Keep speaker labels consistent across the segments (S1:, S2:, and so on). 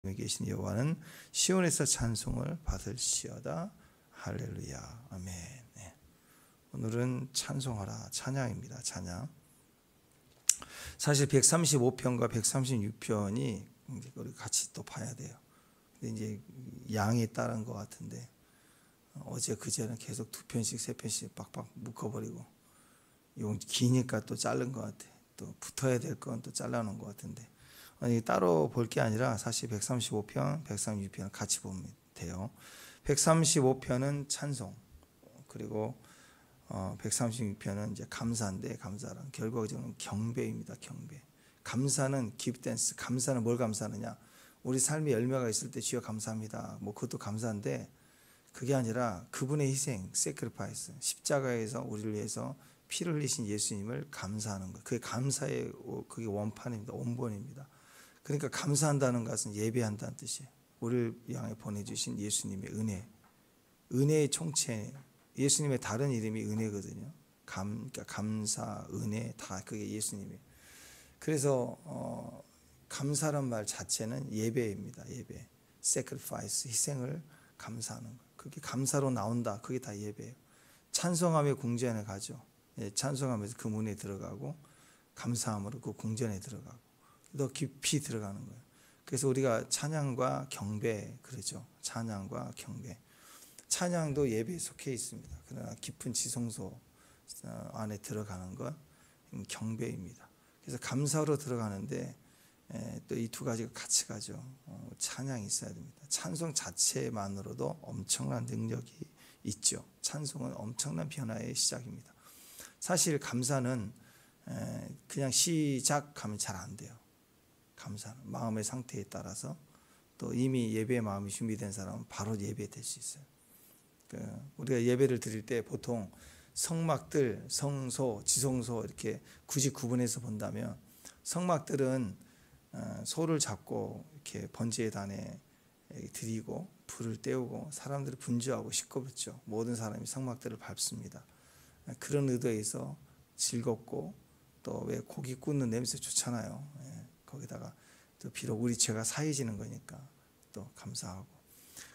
S1: 계신 여호와는 시온에서 찬송을 받을시어다. 할렐루야. 아멘. 네. 오늘은 찬송하라 찬양입니다. 찬양. 사실 135편과 136편이 우리 같이 또 봐야 돼요. 근데 이제 양에 따른 것 같은데 어제 그제는 계속 2편씩 3편씩 빡빡 묶어버리고 이건 기니까 또 자른 것 같아. 또 붙어야 될 건 또 잘라놓은 것 같은데 따로 볼 게 아니라 사실 135편, 136편 같이 보면 돼요. 135편은 찬송, 그리고 136편은 이제 감사인데, 감사란 결과적으로 경배입니다. 경배. 감사는 give thanks. 감사는 뭘 감사하느냐? 우리 삶에 열매가 있을 때 주여 감사합니다. 뭐 그것도 감사인데 그게 아니라 그분의 희생, sacrifice, 십자가에서 우리를 위해서 피를 흘리신 예수님을 감사하는 것. 그게 감사의 그게 원판입니다. 원본입니다. 그러니까 감사한다는 것은 예배한다는 뜻이에요. 우리를 향해 보내주신 예수님의 은혜, 은혜의 총체. 예수님의 다른 이름이 은혜거든요. 그러니까 감사, 은혜 다 그게 예수님이에요. 그래서 감사란 말 자체는 예배입니다. 예배, sacrifice, 희생을 감사하는 거. 그게 감사로 나온다. 그게 다 예배예요. 찬송하며 궁전에 가죠. 찬송하면서 그 문에 들어가고 감사함으로 그 궁전에 들어가고 더 깊이 들어가는 거예요. 그래서 우리가 찬양과 경배 그러죠. 찬양과 경배. 찬양도 예배에 속해 있습니다. 그러나 깊은 지성소 안에 들어가는 건 경배입니다. 그래서 감사로 들어가는데 또 이 두 가지가 같이 가죠. 찬양이 있어야 됩니다. 찬송 자체만으로도 엄청난 능력이 있죠. 찬송은 엄청난 변화의 시작입니다. 사실 감사는 그냥 시작하면 잘 안 돼요. 감사는 마음의 상태에 따라서 또 이미 예배의 마음이 준비된 사람은 바로 예배될 수 있어요. 우리가 예배를 드릴 때 보통 성막들, 성소, 지성소 이렇게 굳이 구분해서 본다면 성막들은 소를 잡고 이렇게 번제단에 드리고 불을 떼우고 사람들이 분주하고 시끄럽죠. 모든 사람이 성막들을 밟습니다. 그런 의도에서 즐겁고 또 왜 고기 굽는 냄새 좋잖아요. 거기다가 또 비록 우리 죄가 사해지는 거니까 또 감사하고.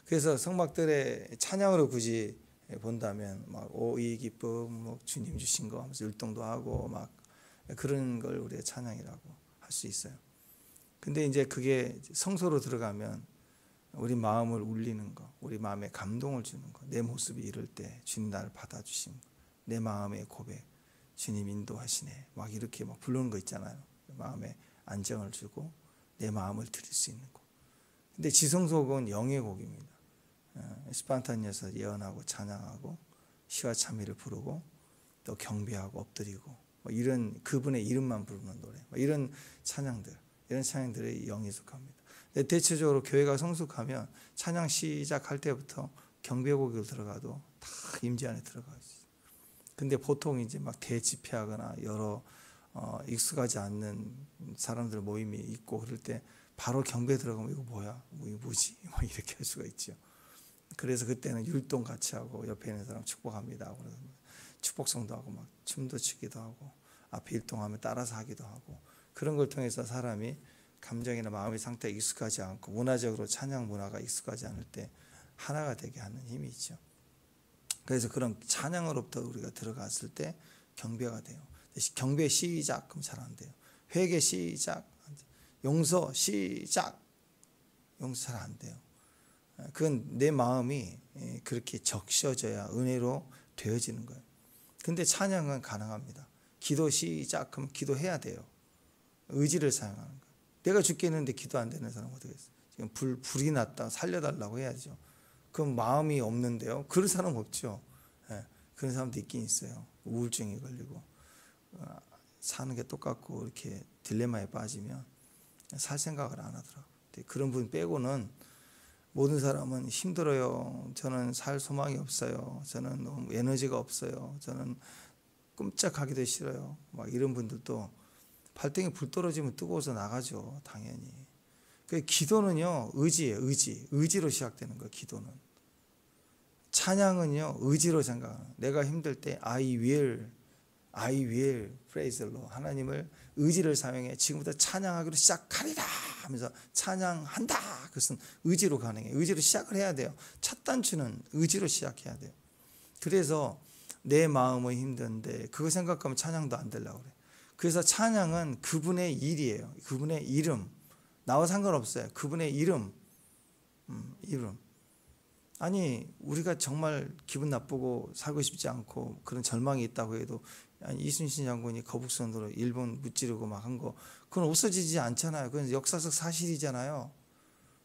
S1: 그래서 성막들의 찬양으로 굳이 본다면 막 오이 기쁨, 뭐 주님 주신 거 하면서 율동도 하고 막 그런 걸 우리가 찬양이라고 할 수 있어요. 근데 이제 그게 성소로 들어가면 우리 마음을 울리는 거, 우리 마음에 감동을 주는 거, 내 모습이 이럴 때 주님 나를 받아주신 거, 내 마음의 고백, 주님 인도하시네, 막 이렇게 막 부르는 거 있잖아요. 마음에 안정을 주고 내 마음을 드릴 수 있는 곡. 근데 지성소곡은 영의 곡입니다. 스판타니아서 예언하고 찬양하고 시와 참미를 부르고 또 경배하고 엎드리고 뭐 이런 그분의 이름만 부르는 노래, 뭐 이런 찬양들, 이런 찬양들의 영에 속합니다. 근데 대체적으로 교회가 성숙하면 찬양 시작할 때부터 경배곡으로 들어가도 다 임재 안에 들어가 있어요. 근데 보통 이제 막 대집회하거나 여러 익숙하지 않는 사람들 모임이 있고 그럴 때 바로 경배 들어가면 이거 뭐야? 이거 뭐지? 막 이렇게 할 수가 있죠. 그래서 그때는 율동 같이 하고 옆에 있는 사람 축복합니다. 그래서 축복성도 하고 막 춤도 추기도 하고 앞에 율동하면 따라서 하기도 하고 그런 걸 통해서 사람이 감정이나 마음의 상태에 익숙하지 않고 문화적으로 찬양 문화가 익숙하지 않을 때 하나가 되게 하는 힘이 있죠. 그래서 그런 찬양으로부터 우리가 들어갔을 때 경배가 돼요. 경배 시작 그럼 잘 안 돼요. 회개 시작, 용서 시작, 용서 잘 안 돼요. 그건 내 마음이 그렇게 적셔져야 은혜로 되어지는 거예요. 근데 찬양은 가능합니다. 기도 시작 그럼 기도해야 돼요. 의지를 사용하는 거예요. 내가 죽겠는데 기도 안 되는 사람 어떻게 했어요? 지금 불이 났다 살려달라고 해야죠. 그럼 마음이 없는데요. 그런 사람 없죠. 그런 사람도 있긴 있어요. 우울증이 걸리고 사는 게 똑같고 이렇게 딜레마에 빠지면 살 생각을 안 하더라고요. 그런 분 빼고는 모든 사람은 힘들어요. 저는 살 소망이 없어요. 저는 너무 에너지가 없어요. 저는 끔찍하기도 싫어요. 막 이런 분들도 발등에 불 떨어지면 뜨거워서 나가죠. 당연히. 기도는요 의지예요. 의지로 시작되는 거예요. 기도는. 찬양은요 의지로 생각하는. 내가 힘들 때 I will praise the Lord. 하나님을 의지를 사용해 지금부터 찬양하기로 시작하리라 하면서 찬양한다. 그것은 의지로 가능해요. 의지로 시작을 해야 돼요. 첫 단추는 의지로 시작해야 돼요. 그래서 내 마음은 힘든데 그거 생각하면 찬양도 안 되려고 그래요. 그래서 찬양은 그분의 일이에요. 그분의 이름. 나와 상관없어요. 그분의 이름. 이름. 아니 우리가 정말 기분 나쁘고 살고 싶지 않고 그런 절망이 있다고 해도 아니, 이순신 장군이 거북선으로 일본 무찌르고 막 한 거 그건 없어지지 않잖아요. 그건 역사적 사실이잖아요.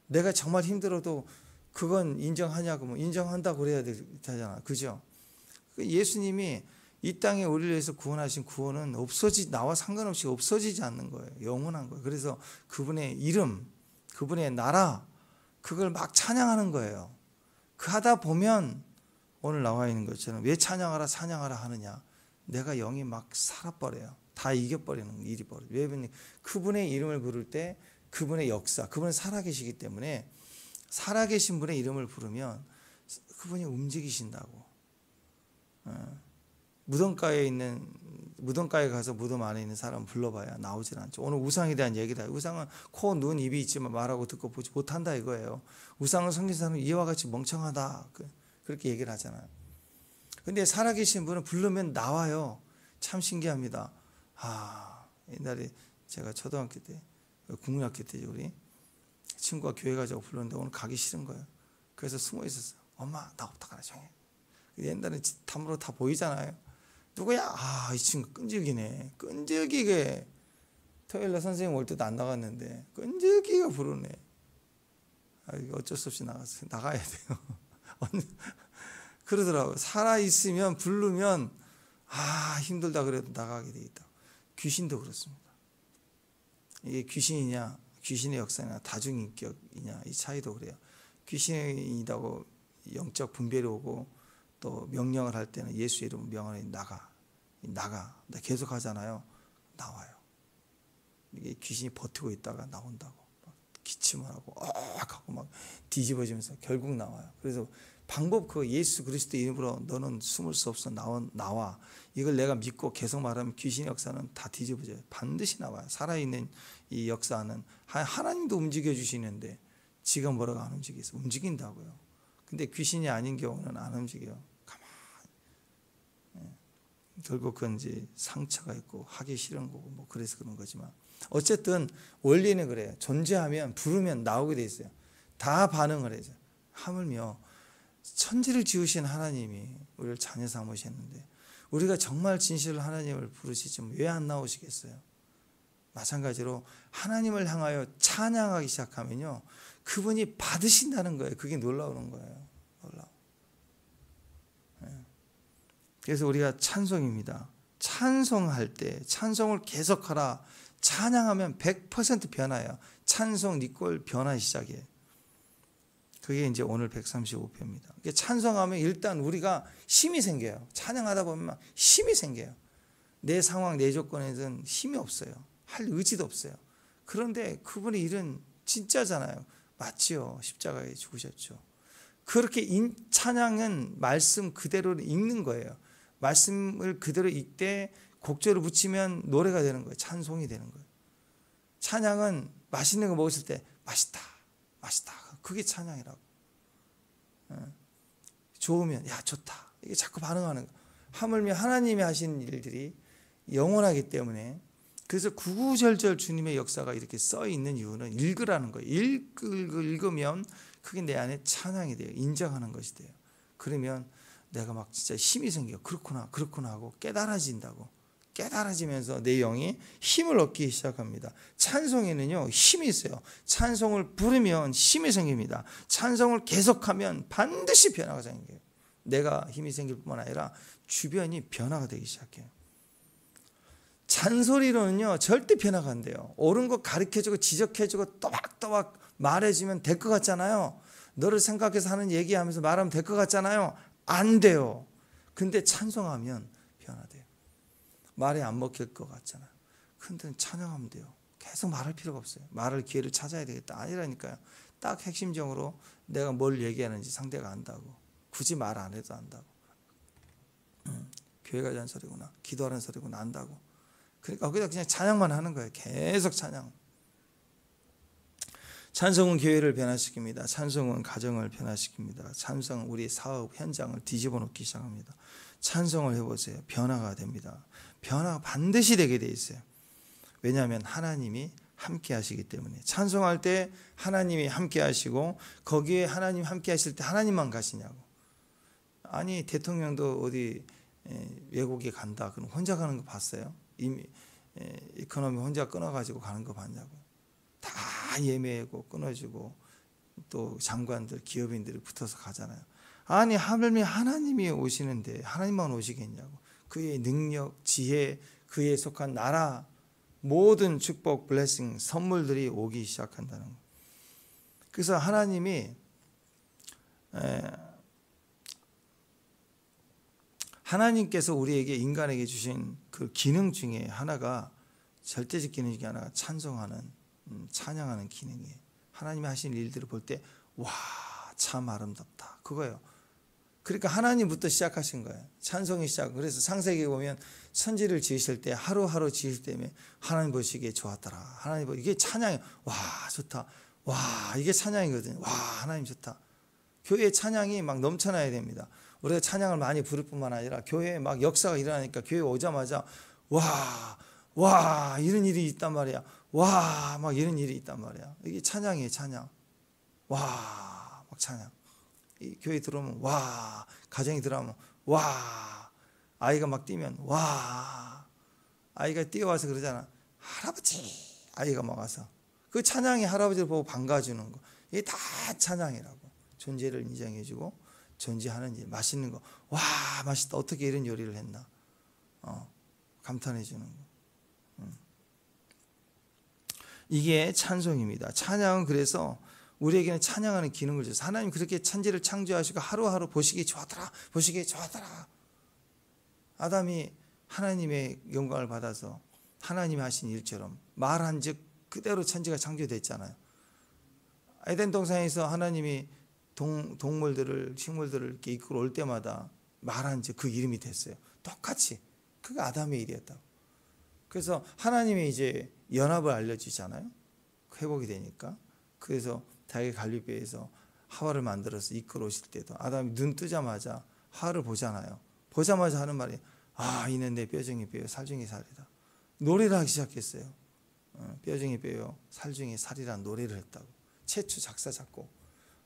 S1: 내가 정말 힘들어도 그건 인정하냐고 뭐 인정한다고 그래야 되잖아. 그죠? 예수님이 이 땅에 우리를 위해서 구원하신 구원은 나와 상관없이 없어지지 않는 거예요. 영원한 거예요. 그래서 그분의 이름, 그분의 나라 그걸 막 찬양하는 거예요. 그 하다 보면 오늘 나와 있는 것처럼 왜 찬양하라 하느냐. 내가 영이 막 살아버려요. 다 이겨버리는 일이 벌어요. 왜냐하면 그분의 이름을 부를 때 그분의 역사, 그분은 살아계시기 때문에 살아계신 분의 이름을 부르면 그분이 움직이신다고. 무덤가에 가서 무덤 안에 있는 사람 불러봐야 나오질 않죠. 오늘 우상에 대한 얘기다. 우상은 코, 눈, 입이 있지만 말하고 듣고 보지 못한다 이거예요. 우상을 섬기는 사람은 이와 같이 멍청하다. 그렇게 얘기를 하잖아요. 근데 살아계신 분은 부르면 나와요. 참 신기합니다. 옛날에 제가 초등학교 때, 국민학교 때 우리 친구가 교회 가자고 불렀는데 오늘 가기 싫은 거예요. 그래서 숨어 있었어요. 엄마 나 없다가라 정해. 옛날에 탐으로 다 보이잖아요. 누구야? 이 친구 끈질기네. 끈질기게 토요일날 선생님 올 때도 안 나갔는데 끈질기가 부르네. 어쩔 수 없이 나갔어요. 나가야 돼요. 그러더라고요. 살아있으면 부르면 힘들다 그래도 나가게 돼 있다. 귀신도 그렇습니다. 이게 귀신이냐 귀신의 역사냐 다중인격이냐 이 차이도 그래요. 귀신이라고 영적 분별이 오고 또 명령을 할 때는 예수 이름 명하니 나가 계속 하잖아요. 나와요. 이게 귀신이 버티고 있다가 나온다고 막 기침을 하고 하고 막 뒤집어지면서 결국 나와요. 그래서 방법 그 예수 그리스도 이름으로 너는 숨을 수 없어 나와. 이걸 내가 믿고 계속 말하면 귀신의 역사는 다 뒤집어져요. 반드시 나와요. 살아있는 이 역사는 하나님도 움직여 주시는데 지가 뭐라고 안 움직이서 움직인다고요. 근데 귀신이 아닌 경우는 안 움직여요. 가만히. 결국 그건 이제 상처가 있고 하기 싫은 거고 뭐 그래서 그런 거지만 어쨌든 원리는 그래요. 존재하면 부르면 나오게 돼 있어요. 다 반응을 해요. 하물며 천지를 지으신 하나님이 우리를 자녀 삼으셨는데 우리가 정말 진실로 하나님을 부르시지만 왜 안 나오시겠어요? 마찬가지로 하나님을 향하여 찬양하기 시작하면요 그분이 받으신다는 거예요. 그게 놀라운 거예요. 놀라워. 그래서 우리가 찬송입니다. 찬송할 때 찬송을 계속하라. 찬양하면 100% 변화예요. 찬송 니꼴 변화 시작이에요. 그게 이제 오늘 135편입니다. 찬송하면 일단 우리가 힘이 생겨요. 찬양하다 보면 막 힘이 생겨요. 내 상황, 내 조건에서는 힘이 없어요. 할 의지도 없어요. 그런데 그분의 일은 진짜잖아요. 맞지요. 십자가에 죽으셨죠. 그렇게 찬양은 말씀 그대로 읽는 거예요. 말씀을 그대로 읽되 곡조를 붙이면 노래가 되는 거예요. 찬송이 되는 거예요. 찬양은 맛있는 거 먹었을 때 맛있다. 그게 찬양이라고. 좋으면 야 좋다. 이게 자꾸 반응하는 거. 하물며 하나님이 하신 일들이 영원하기 때문에 그래서 구구절절 주님의 역사가 이렇게 써 있는 이유는 읽으라는 거예요. 읽으면 그게 내 안에 찬양이 돼요. 인정하는 것이 돼요. 그러면 내가 막 진짜 힘이 생겨. 그렇구나 하고 깨달아진다고. 깨달아지면서 내 영이 힘을 얻기 시작합니다. 찬송에는요 힘이 있어요. 찬송을 부르면 힘이 생깁니다. 찬송을 계속하면 반드시 변화가 생겨요. 내가 힘이 생길 뿐만 아니라 주변이 변화가 되기 시작해요. 잔소리로는요 절대 변화가 안 돼요. 옳은 거 가르쳐주고 지적해주고 또박또박 말해주면 될 것 같잖아요. 너를 생각해서 하는 얘기하면서 말하면 될 것 같잖아요. 안 돼요. 근데 찬송하면 변화돼요. 말이 안 먹힐 것 같잖아요. 근데 찬양하면 돼요. 계속 말할 필요가 없어요. 말할 기회를 찾아야 되겠다. 아니라니까요. 딱 핵심적으로 내가 뭘 얘기하는지 상대가 안다고. 굳이 말 안 해도 안다고. 교회 가자는 소리구나. 기도하는 소리구나 안다고. 그러니까 거기다 그냥 찬양만 하는 거예요. 계속 찬양. 찬송은 교회를 변화시킵니다. 찬송은 가정을 변화시킵니다. 찬송은 우리 사업 현장을 뒤집어 놓기 시작합니다. 찬송을 해보세요. 변화가 됩니다. 변화가 반드시 되게 돼 있어요. 왜냐하면 하나님이 함께 하시기 때문에. 찬송할 때 하나님이 함께 하시고, 거기에 하나님 함께 하실 때 하나님만 가시냐고. 아니, 대통령도 어디 외국에 간다 그럼 혼자 가는 거 봤어요? 이미 이코노미 혼자 끊어가지고 가는 거 봤냐고. 다 예매하고 끊어주고 또 장관들 기업인들이 붙어서 가잖아요. 아니, 하물며 하나님이 오시는데 하나님만 오시겠냐고. 그의 능력, 지혜, 그에 속한 나라, 모든 축복, 블레싱, 선물들이 오기 시작한다는 거. 그래서 하나님께서 우리에게, 인간에게 주신 그 기능 중에 하나가, 절대적 기능 중에 하나가 찬양하는 기능이에요. 하나님이 하신 일들을 볼 때 와, 참 아름답다, 그거예요. 그러니까 하나님부터 시작하신 거예요. 찬송이 시작. 그래서 창세기에 보면 천지를 지으실 때, 하루하루 지으실 때면 하나님 보시기에 좋았더라. 하나님 보시기에, 이게 찬양이에요. 와, 좋다. 와, 이게 찬양이거든요. 와, 하나님 좋다. 교회에 찬양이 막 넘쳐나야 됩니다. 우리가 찬양을 많이 부를 뿐만 아니라 교회에 막 역사가 일어나니까 교회 오자마자 와, 이런 일이 있단 말이야. 와, 막 이런 일이 있단 말이야. 이게 찬양이에요, 찬양. 와, 막 찬양. 교회 들어오면 와, 가정이 들어오면 와, 아이가 막 뛰면 와, 아이가 뛰어와서 그러잖아. 할아버지, 아이가 막 와서 그 찬양이 할아버지를 보고 반가워주는 거, 이게 다 찬양이라고. 존재를 인정해주고 존재하는 일, 맛있는 거, 와, 맛있다, 어떻게 이런 요리를 했나, 감탄해주는 거. 이게 찬송입니다. 찬양은 그래서 우리에게는 찬양하는 기능을 줘서, 하나님 그렇게 천지를 창조하시고 하루하루 보시기에 좋았더라, 보시기에 좋았더라. 아담이 하나님의 영광을 받아서 하나님이 하신 일처럼 말한 즉 그대로 천지가 창조됐잖아요. 에덴 동산에서 하나님이 동물들을, 식물들을 이렇게 이끌어 올 때마다 말한 즉 그 이름이 됐어요. 똑같이. 그게 아담의 일이었다고. 그래서 하나님이 이제 연합을 알려주잖아요. 회복이 되니까. 그래서 자기 갈비뼈에서 하와를 만들어서 이끌어 오실 때도 아담이 눈 뜨자마자 하와를 보잖아요. 보자마자 하는 말이, 아, 이는 내 뼈 중에 뼈요 살 중에 살이다. 노래를 하기 시작했어요. 뼈 중에 뼈요 살 중에 살이라는 노래를 했다고. 최초 작사 작곡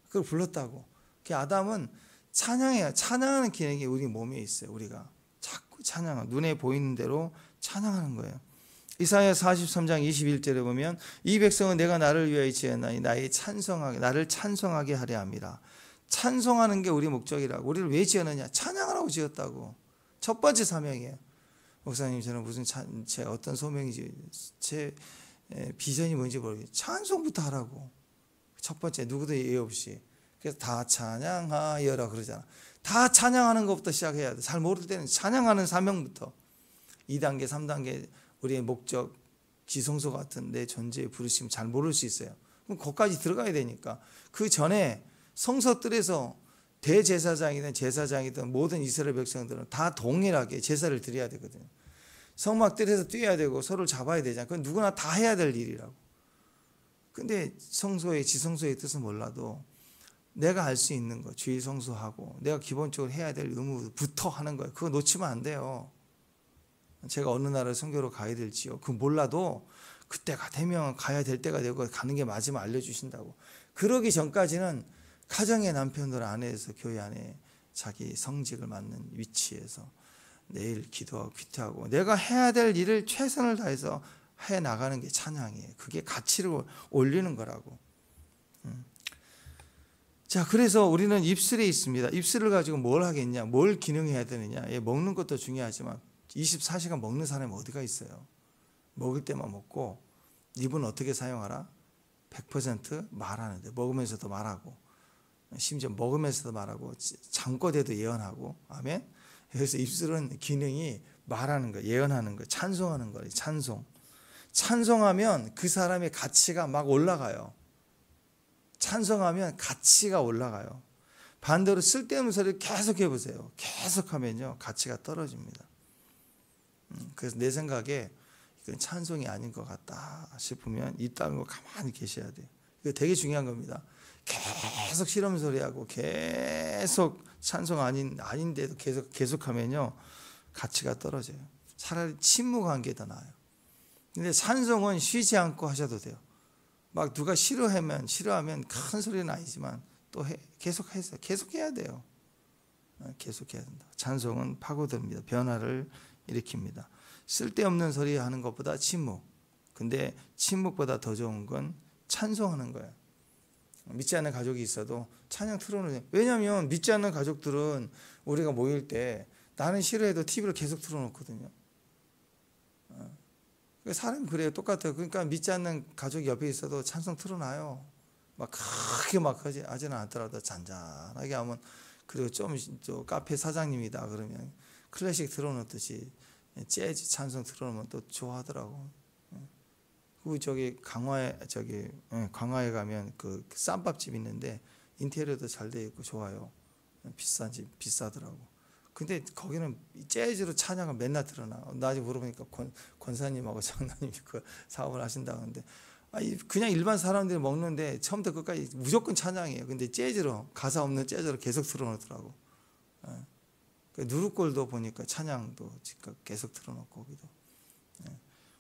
S1: 그걸 불렀다고. 그 아담은 찬양해요. 찬양하는 기능이 우리 몸에 있어요. 우리가 자꾸 찬양하고 눈에 보이는 대로 찬양하는 거예요. 이사야 43장 21절에 보면 이 백성은 내가 나를 위하여 지었나니 나를 찬송하게 하려 함이라. 찬송하는 게 우리 목적이라고. 우리를 왜 지었느냐? 찬양하라고 지었다고. 첫 번째 사명이에요. 목사님, 저는 무슨 제 어떤 소명이지, 제 비전이 뭔지 모르겠어요. 찬송부터 하라고. 첫 번째, 누구도 예외 없이. 그래서 다 찬양하여라 그러잖아. 다 찬양하는 것부터 시작해야 돼. 잘 모를 때는 찬양하는 사명부터. 2단계, 3단계 우리의 목적, 지성소 같은 내 존재의 부르심 잘 모를 수 있어요. 그럼 거기까지 들어가야 되니까. 그 전에 성서뜰에서 대제사장이든 제사장이든 모든 이스라엘 백성들은 다 동일하게 제사를 드려야 되거든요. 성막뜰에서 뛰어야 되고 서로를 잡아야 되잖아요. 그건 누구나 다 해야 될 일이라고. 근데 성소의 지성소의 뜻은 몰라도 내가 알 수 있는 거, 주일 성수하고 내가 기본적으로 해야 될 의무부터 하는 거예요. 그거 놓치면 안 돼요. 제가 어느 나라를 선교로 가야 될지요, 그거 몰라도 그때가 되면 가야 될 때가 되고 가는 게 맞으면 알려주신다고. 그러기 전까지는 가정의 남편들 안에서 교회 안에 자기 성직을 맡는 위치에서 매일 기도하고 퀴트하고 내가 해야 될 일을 최선을 다해서 해 나가는 게 찬양이에요. 그게 가치를 올리는 거라고. 자, 그래서 우리는 입술에 있습니다. 입술을 가지고 뭘 하겠냐, 뭘 기능해야 되느냐. 먹는 것도 중요하지만 24시간 먹는 사람이 어디가 있어요? 먹을 때만 먹고. 입은 어떻게 사용하라? 100% 말하는데, 먹으면서도 말하고, 심지어 먹으면서도 말하고, 잠꼬대도 예언하고. 아멘. 그래서 입술은 기능이 말하는 거, 예언하는 거, 찬송하는 거예요. 찬송하면 그 사람의 가치가 막 올라가요. 찬송하면 가치가 올라가요. 반대로 쓸데없는 소리를 계속 해보세요. 계속하면요 가치가 떨어집니다. 그래서 내 생각에 이건 찬송이 아닌 것 같다 싶으면 이딴 거 가만히 계셔야 돼요. 이거 되게 중요한 겁니다. 계속 시름 소리하고 계속 찬송 아닌데도 계속하면요 가치가 떨어져요. 차라리 침묵한 게 더 나아요. 근데 찬송은 쉬지 않고 하셔도 돼요. 막 누가 싫어하면 큰 소리는 아니지만 또 계속해야 돼요. 계속해야 된다. 찬송은 파고듭니다. 변화를 일으킵니다. 쓸데없는 소리 하는 것보다 침묵. 근데 침묵보다 더 좋은 건 찬송하는 거예요. 믿지 않는 가족이 있어도 찬양 틀어놓으세요. 왜냐하면 믿지 않는 가족들은 우리가 모일 때 나는 싫어해도 TV를 계속 틀어놓거든요. 사람이 그래요. 똑같아요. 그러니까 믿지 않는 가족이 옆에 있어도 찬송 틀어놔요. 막 크게 막 하지는 않더라도 잔잔하게 하면, 그리고 좀 카페 사장님이다 그러면 클래식 틀어놓듯이 재즈 찬송 틀어놓으면 또 좋아하더라고. 그 강화에 가면 그 쌈밥집 있는데 인테리어도 잘 돼 있고 좋아요. 비싼 집 비싸더라고. 근데 거기는 재즈로 찬양을 맨날 틀어놔. 나중에 물어보니까 권사님하고 장로님이 그 사업을 하신다는데, 그냥 일반 사람들이 먹는데 처음부터 끝까지 무조건 찬양이에요. 근데 재즈로, 가사 없는 재즈로 계속 틀어놓더라고. 누르골도 보니까 찬양도 계속 틀어놓고 거기도.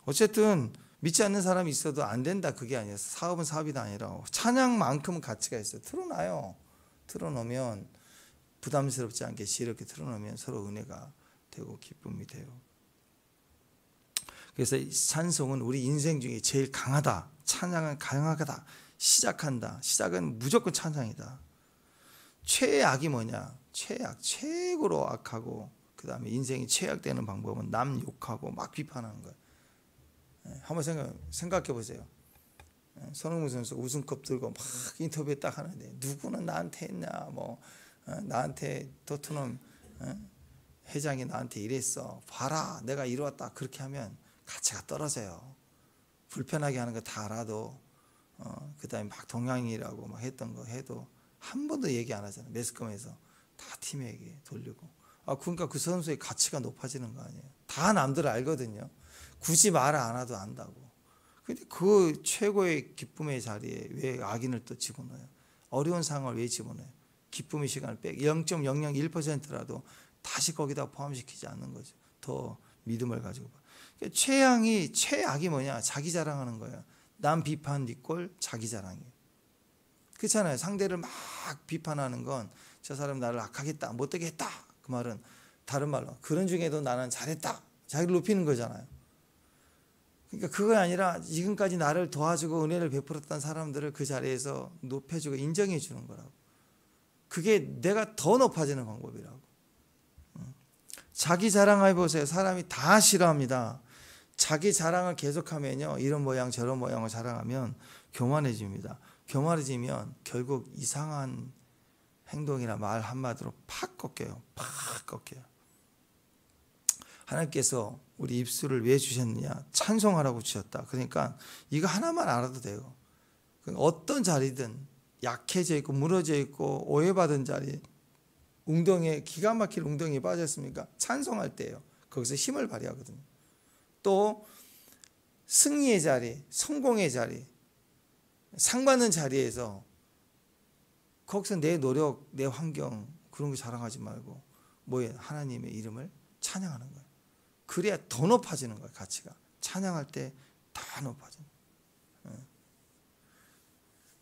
S1: 어쨌든 믿지 않는 사람이 있어도 안 된다 그게 아니에요. 사업은 사업이 아니라 찬양만큼은 가치가 있어요. 틀어놔요. 틀어놓으면 부담스럽지 않게 지혜롭게 틀어놓으면 서로 은혜가 되고 기쁨이 돼요. 그래서 찬송은 우리 인생 중에 제일 강하다. 찬양은 강하다. 시작은 무조건 찬양이다. 최악이 뭐냐? 최고로 악하고 그 다음에 인생이 최악되는 방법은 남 욕하고 막 비판하는 거예요. 한번 생각해 보세요. 손흥민 선수 우승컵 들고 막 인터뷰 딱 하는데, 누구는 나한테 했냐, 나한테 토트넘 회장이 나한테 이랬어, 봐라 내가 이루었다, 그렇게 하면 가치가 떨어져요. 불편하게 하는 거 다 알아도 그 다음에 막 동양이라고 막 했던 거 해도 한 번도 얘기 안 하잖아요. 매스컴에서 다 팀에게 돌리고. 그러니까 그 선수의 가치가 높아지는 거 아니에요. 다 남들 알거든요. 굳이 말 안 해도 안다고. 근데 그 최고의 기쁨의 자리에 왜 악인을 또 집어넣어요? 어려운 상황을 왜 집어넣어요? 기쁨의 시간을 0.001%라도 다시 거기다 포함시키지 않는 거죠. 더 믿음을 가지고. 그러니까 최악이 뭐냐? 자기 자랑하는 거예요. 남 비판 뒷골 자기 자랑이에요. 그렇잖아요. 상대를 막 비판하는 건 저 사람 나를 악하겠다, 못되게 했다, 그 말은 다른 말로 그런 중에도 나는 잘했다, 자기를 높이는 거잖아요. 그러니까 그거 아니라 지금까지 나를 도와주고 은혜를 베풀었던 사람들을 그 자리에서 높여주고 인정해 주는 거라고. 그게 내가 더 높아지는 방법이라고. 자기 자랑해 보세요. 사람이 다 싫어합니다. 자기 자랑을 계속하면요, 이런 모양 저런 모양을 자랑하면 교만해집니다. 교만해지면 결국 이상한 행동이나 말 한마디로 팍 꺾여요. 하나님께서 우리 입술을 왜 주셨느냐? 찬송하라고 주셨다. 그러니까 이거 하나만 알아도 돼요. 어떤 자리든 약해져 있고 무너져 있고 오해받은 자리, 기가 막힐 웅덩이에 빠졌습니까? 찬송할 때예요. 거기서 힘을 발휘하거든요. 또 승리의 자리, 성공의 자리, 상 받는 자리에서 거기서 내 노력, 내 환경 그런 거 자랑하지 말고 하나님의 이름을 찬양하는 거예요. 그래야 더 높아지는 거예요. 가치가. 찬양할 때 다 높아지는 거예요.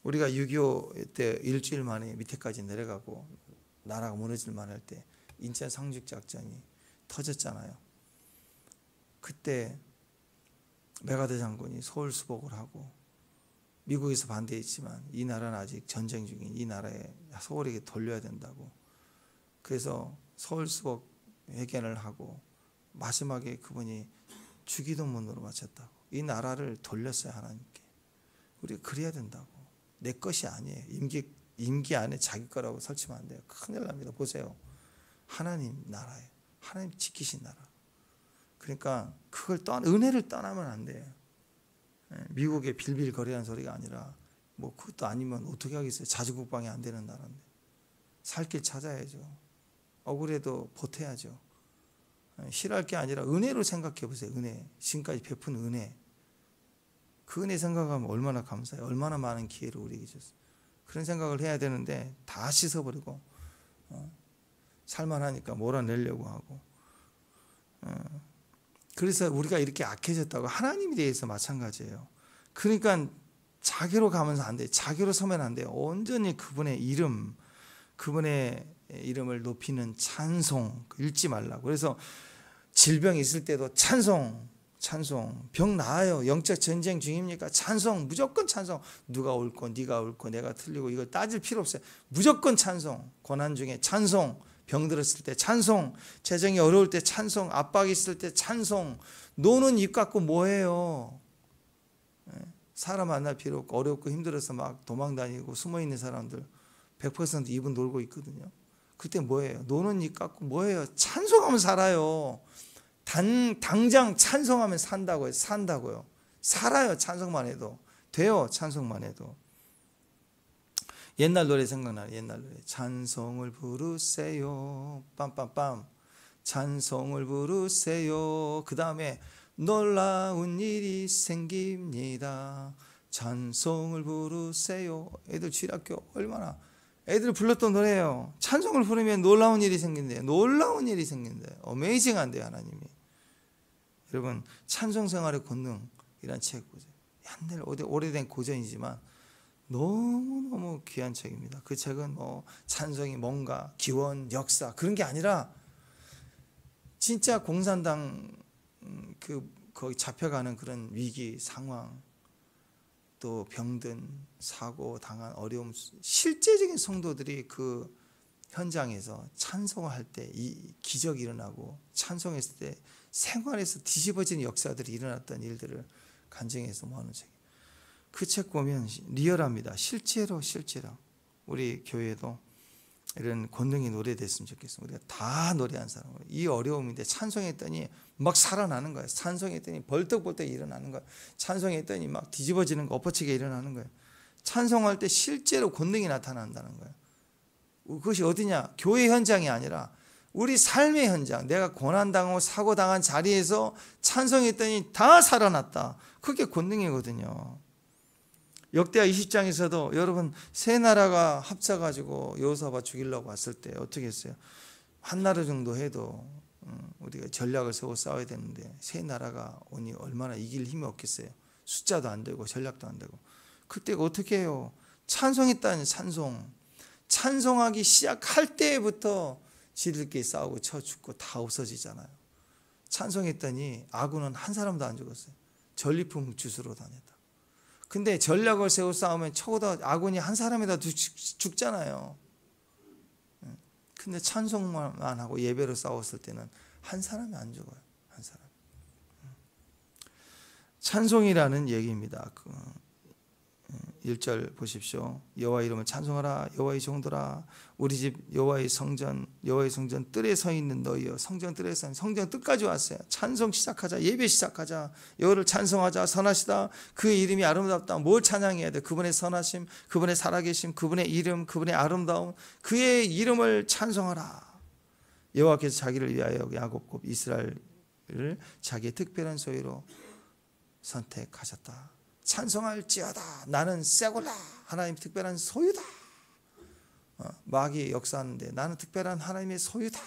S1: 우리가 6.25 때 일주일 만에 밑에까지 내려가고 나라가 무너질 만할 때 인천 상륙작전이 터졌잖아요. 그때 메가더 장군이 서울 수복을 하고, 미국에서 반대했지만 이 나라는 아직 전쟁 중인 이 나라에 서울에게 돌려야 된다고, 그래서 서울 수복 회견을 하고 마지막에 그분이 주기도문으로 마쳤다고. 이 나라를 돌렸어요. 하나님께. 우리가 그래야 된다고. 내 것이 아니에요. 임기 안에 자기 거라고 설치면 안 돼요. 큰일 납니다. 보세요. 하나님 나라예요. 하나님 지키신 나라. 그러니까 은혜를 떠나면 안 돼요. 미국의 빌빌거리는 소리가 아니라 그것도 아니면 어떻게 하겠어요. 자주국방이 안 되는 나라인데. 살 길 찾아야죠. 억울해도 보태야죠. 싫어할 게 아니라 은혜로 생각해 보세요. 은혜. 지금까지 베푼 은혜. 그 은혜 생각하면 얼마나 감사해요. 얼마나 많은 기회를 우리에게 줬어요. 그런 생각을 해야 되는데 다 씻어버리고 살만하니까 몰아내려고 하고 그래서 우리가 이렇게 악해졌다고 하나님에 대해서 마찬가지예요. 그러니까 자기로 가면서 안 돼요. 자기로 서면 안 돼요. 온전히 그분의 이름, 그분의 이름을 높이는 찬송 읽지 말라고. 그래서 질병 있을 때도 찬송, 병 나아요. 영적 전쟁 중입니까? 찬송, 무조건 찬송. 누가 옳고 네가 옳고 내가 틀리고 이걸 따질 필요 없어요. 무조건 찬송. 고난 중에 찬송, 병 들었을 때 찬송, 재정이 어려울 때 찬송, 압박이 있을 때 찬송. 노는 입 갖고 뭐해요? 사람 만날 필요 없고 어렵고 힘들어서 막 도망다니고 숨어있는 사람들 100% 입은 놀고 있거든요. 그때 뭐해요? 노는 입 갖고 뭐해요? 찬송하면 살아요. 당장 찬송하면 산다고요. 산다고요. 살아요. 찬송만 해도 돼요. 찬송만 해도. 옛날 노래 생각나요. 옛날 노래. 찬송을 부르세요. 빰빰빰. 찬송을 부르세요. 그 다음에 놀라운 일이 생깁니다. 찬송을 부르세요. 애들 주일학교 얼마나 애들 불렀던 노래예요. 찬송을 부르면 놀라운 일이 생긴대요. 놀라운 일이 생긴대요. 어메이징한데요, 하나님이. 여러분, 찬송 생활의 권능이란 책 보세요. 옛날 오래된 고전이지만 너무너무 귀한 책입니다. 그 책은 뭐 찬송이 뭔가 기원, 역사 그런 게 아니라 진짜 공산당 거기 잡혀가는 그런 위기 상황, 또 병든 사고 당한 어려움, 실제적인 성도들이 그 현장에서 찬송할 때 이 기적이 일어나고 찬송했을 때 생활에서 뒤집어지는 역사들이 일어났던 일들을 간증해서 모아놓은 책. 그 책 보면 리얼합니다. 실제로 우리 교회도 이런 권능이 노래됐으면 좋겠습니다. 우리가 다 노래한 사람. 이 어려움인데 찬송했더니 막 살아나는 거예요. 찬송했더니 벌떡벌떡 일어나는 거예요. 찬송했더니 막 뒤집어지는 거 엎어치게 일어나는 거예요. 찬송할 때 실제로 권능이 나타난다는 거예요. 그것이 어디냐? 교회 현장이 아니라 우리 삶의 현장. 내가 고난당하고 사고당한 자리에서 찬송했더니 다 살아났다. 그게 권능이거든요. 역대하 20장에서도 여러분 세 나라가 합쳐가지고 여호사밧 죽이려고 왔을 때 어떻게 했어요? 한 나라 정도 해도 우리가 전략을 세워 싸워야 되는데 세 나라가 오니 얼마나 이길 힘이 없겠어요. 숫자도 안 되고 전략도 안 되고. 그때가 어떻게 해요? 찬송했다니 찬송. 찬송하기 시작할 때부터 지들끼리 싸우고 쳐 죽고 다 없어지잖아요. 찬송했더니 아군은 한 사람도 안 죽었어요. 전리품 주스러 다녔다. 근데 전략을 세워 싸우면 적어도 아군이 한 사람이라도 죽잖아요. 근데 찬송만 하고 예배로 싸웠을 때는 한 사람이 안 죽어요. 한 사람. 찬송이라는 얘기입니다. 1절 보십시오. 여호와 이름을 찬송하라. 여호와의 종들아, 우리 집 여호와의 성전 뜰에 서 있는 너희여. 성전 뜰에 서 있는 성전 뜰까지 왔어요. 찬송 시작하자. 예배 시작하자. 여호와를 찬송하자. 선하시다. 그의 이름이 아름답다. 뭘 찬양해야 돼? 그분의 선하심, 그분의 살아계심, 그분의 이름, 그분의 아름다움, 그의 이름을 찬송하라. 여호와께서 자기를 위하여 야곱과 이스라엘을 자기의 특별한 소유로 선택하셨다. 찬송할지어다. 나는 세골라. 하나님 특별한 소유다. 마귀 역사하는데 나는 특별한 하나님의 소유다.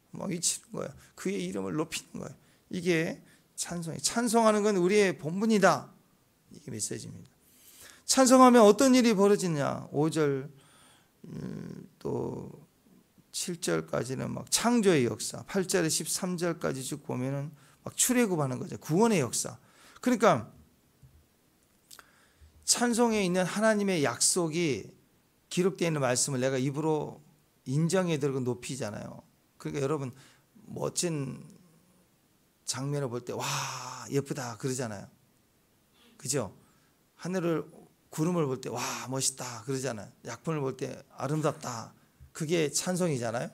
S1: 막 외치는 거예요. 그의 이름을 높이는 거예요. 이게 찬송이에요. 찬송하는 건 우리의 본분이다. 이게 메시지입니다. 찬송하면 어떤 일이 벌어지냐. 5절 또 7절까지는 막 창조의 역사, 8절에 13절까지 쭉 보면은 막 출애굽하는 거죠. 구원의 역사. 그러니까 찬송에 있는 하나님의 약속이 기록되어 있는 말씀을 내가 입으로 인정해 들고 높이잖아요. 그러니까 여러분 멋진 장면을 볼 때 와 예쁘다 그러잖아요. 그죠? 하늘을 구름을 볼 때 와 멋있다 그러잖아요. 약품을 볼 때 아름답다. 그게 찬송이잖아요.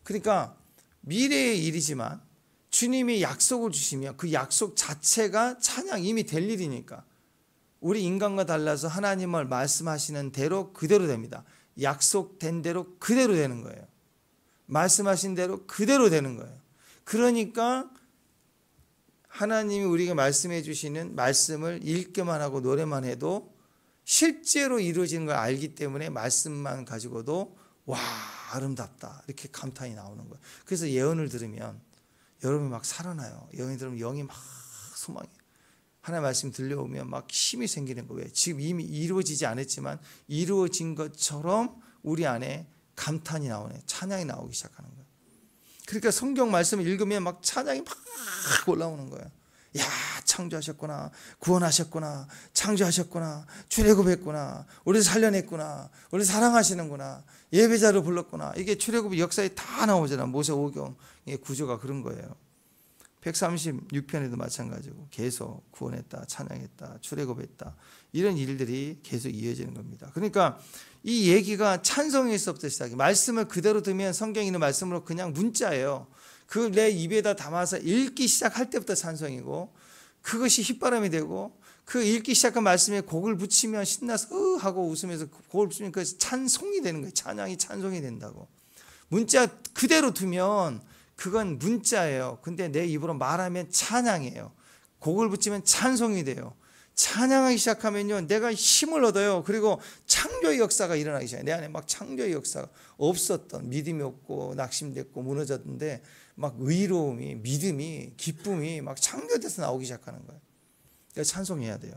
S1: 그러니까 미래의 일이지만 주님이 약속을 주시면 그 약속 자체가 찬양 이미 될 일이니까 우리 인간과 달라서 하나님을 말씀하시는 대로 그대로 됩니다. 약속된 대로 그대로 되는 거예요. 말씀하신 대로 그대로 되는 거예요. 그러니까 하나님이 우리에게 말씀해 주시는 말씀을 읽기만 하고 노래만 해도 실제로 이루어지는 걸 알기 때문에 말씀만 가지고도 와 아름답다 이렇게 감탄이 나오는 거예요. 그래서 예언을 들으면 여러분이 막 살아나요. 예언이 들으면 영이 막 소망이 하나님 말씀 들려오면 막 힘이 생기는 거예요. 지금 이미 이루어지지 않았지만 이루어진 것처럼 우리 안에 감탄이 나오네. 찬양이 나오기 시작하는 거예요. 그러니까 성경 말씀을 읽으면 막 찬양이 막 올라오는 거예요. 야 창조하셨구나, 구원하셨구나, 창조하셨구나, 출애굽했구나, 우리 살려냈구나, 우리 사랑하시는구나, 예배자로 불렀구나. 이게 출애굽 역사에 다 나오잖아. 모세오경의 구조가 그런 거예요. 136편에도 마찬가지고 계속 구원했다, 찬양했다, 출애굽했다 이런 일들이 계속 이어지는 겁니다. 그러니까 이 얘기가 찬송에서부터 시작해. 말씀을 그대로 들으면 성경에 있는 말씀으로 그냥 문자예요. 그 내 입에다 담아서 읽기 시작할 때부터 찬송이고 그것이 휘바람이 되고 그 읽기 시작한 말씀에 곡을 붙이면 신나서 하고 웃으면서 곡을 붙이면 그 찬송이 되는 거예요. 찬양이 찬송이 된다고. 문자 그대로 두면 그건 문자예요. 근데 내 입으로 말하면 찬양이에요. 곡을 붙이면 찬송이 돼요. 찬양하기 시작하면요, 내가 힘을 얻어요. 그리고 창조의 역사가 일어나기 시작해요. 내 안에 막 창조의 역사가 없었던 믿음이 없고 낙심됐고 무너졌는데 막 의로움이, 믿음이, 기쁨이 막 창조돼서 나오기 시작하는 거예요. 그러니까 찬송해야 돼요.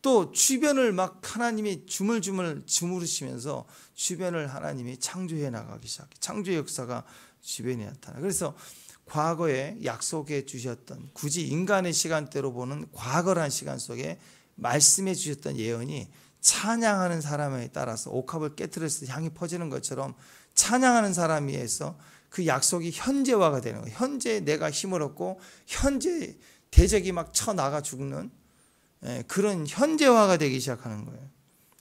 S1: 또 주변을 막 하나님이 주무르시면서 주변을 하나님이 창조해 나가기 시작해요. 창조의 역사가 주변에 나타나. 그래서 과거에 약속해 주셨던 굳이 인간의 시간대로 보는 과거란 시간 속에 말씀해 주셨던 예언이 찬양하는 사람에 따라서 옥합을 깨트렸을 때 향이 퍼지는 것처럼 찬양하는 사람에 의해서 그 약속이 현재화가 되는 거예요. 현재 내가 힘을 얻고 현재 대적이 막 쳐나가 죽는 그런 현재화가 되기 시작하는 거예요.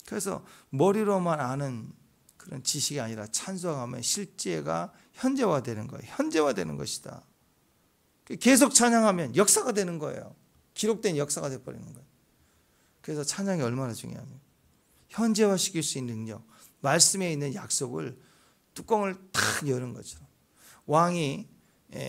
S1: 그래서 머리로만 아는 그런 지식이 아니라 찬송하면 실제가 현재화되는 거예요. 현재화되는 것이다. 계속 찬양하면 역사가 되는 거예요. 기록된 역사가 되어버리는 거예요. 그래서 찬양이 얼마나 중요합니까? 현재화시킬 수 있는 능력, 말씀에 있는 약속을 뚜껑을 탁 여는 것처럼 왕이